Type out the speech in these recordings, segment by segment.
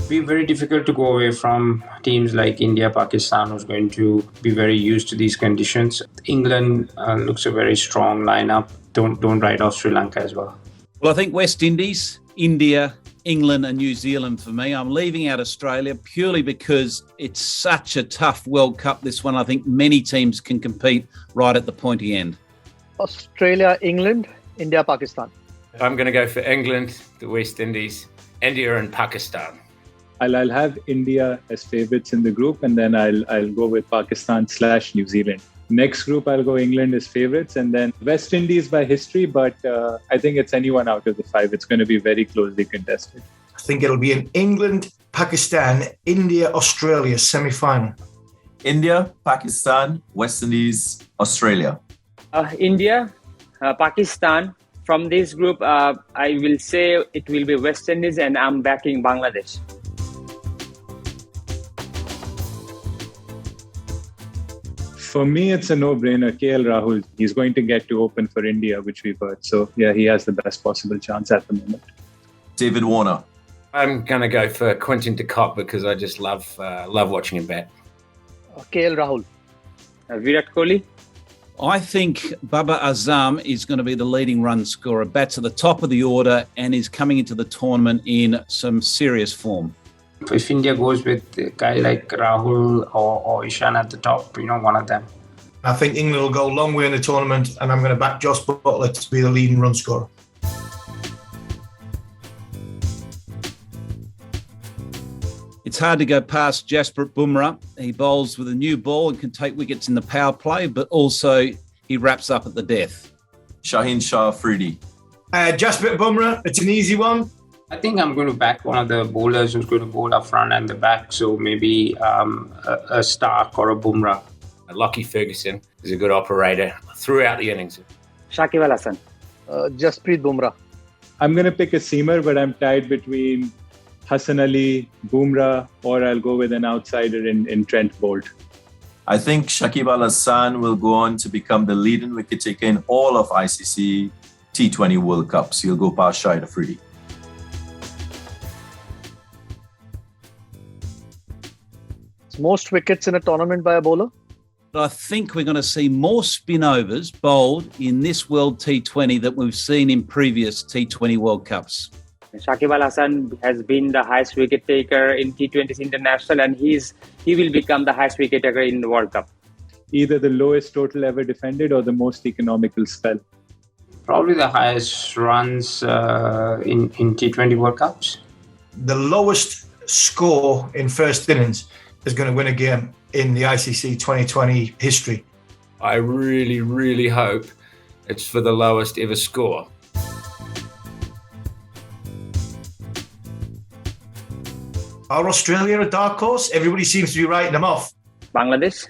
Be very difficult to go away from teams like India, Pakistan, who's going to be very used to these conditions. England looks a very strong lineup. Don't write off Sri Lanka as well. Well, I think West Indies, India, England and New Zealand for me. I'm leaving out Australia purely because it's such a tough World Cup, this one. I think many teams can compete right at the pointy end. Australia, England, India, Pakistan. I'm going to go for England, the West Indies, India and Pakistan. I'll have India as favourites in the group, and then I'll go with Pakistan/New Zealand. Next group, I'll go England as favourites, and then West Indies by history, but I think it's anyone out of the five. It's going to be very closely contested. I think it'll be an England, Pakistan, India, Australia semi-final. India, Pakistan, West Indies, Australia. India, Pakistan. From this group, I will say it will be West Indies, and I'm backing Bangladesh. For me, it's a no-brainer. KL Rahul, he's going to get to open for India, which we've heard. So, yeah, he has the best possible chance at the moment. David Warner. I'm going to go for Quinton de Kock because I just love watching him bat. KL Rahul. Virat Kohli. I think Babar Azam is going to be the leading run scorer. Bats at the top of the order and is coming into the tournament in some serious form. If India goes with a guy like Rahul or SHAN at the top, one of them. I think England will go a long way in the tournament, and I'm going to back Joss Buttler to be the leading run scorer. It's hard to go past Jasprit Bumrah. He bowls with a new ball and can take wickets in the power play, but also he wraps up at the death. Shaheen Shah Afridi. Jasprit Bumrah, it's an easy one. I think I'm going to back one of the bowlers who's going to bowl up front and the back. So maybe a Stark or a Bumrah. Lockie Ferguson is a good operator throughout the innings. Shakib Al Hasan. Jasprit Bumrah. I'm going to pick a seamer, but I'm tied between Hassan Ali, Bumrah, or I'll go with an outsider in Trent Bolt. I think Shakib Al Hasan will go on to become the leading wicket-taker in all of ICC T20 World Cups. He'll go past Shahid Afridi. Most wickets in a tournament by a bowler? I think we're going to see more spin-overs bowled in this World T20 that we've seen in previous T20 World Cups. Shakib Al Hasan has been the highest wicket taker in T20s International, and he will become the highest wicket taker in the World Cup. Either the lowest total ever defended or the most economical spell. Probably the highest runs in T20 World Cups. The lowest score in first innings is going to win a game in the ICC 2020 history. I really, really hope it's for the lowest ever score. Are Australia a dark horse? Everybody seems to be writing them off. Bangladesh.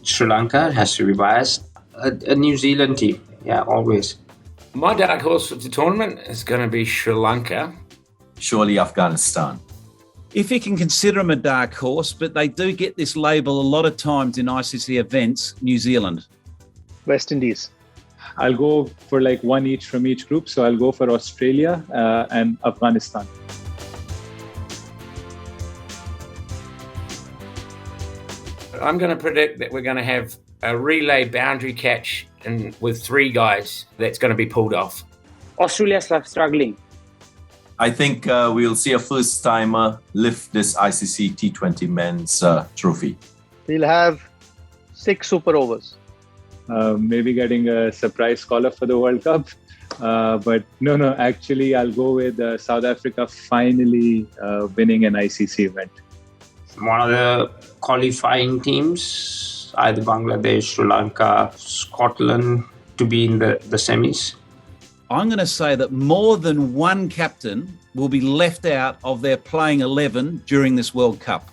Sri Lanka has to be biased. A New Zealand team, yeah, always. My dark horse of the tournament is going to be Sri Lanka. Surely Afghanistan. If you can consider them a dark horse, but they do get this label a lot of times in ICC events, New Zealand. West Indies. I'll go for like one each from each group. So I'll go for Australia and Afghanistan. I'm going to predict that we're going to have a relay boundary catch with three guys that's going to be pulled off. Australia's struggling. I think we'll see a first-timer lift this ICC T20 men's trophy. We'll have 6 super overs. Maybe getting a surprise call-up for the World Cup. But no, actually, I'll go with South Africa finally winning an ICC event. One of the qualifying teams, either Bangladesh, Sri Lanka, Scotland, to be in the semis. I'm going to say that more than one captain will be left out of their playing 11 during this World Cup.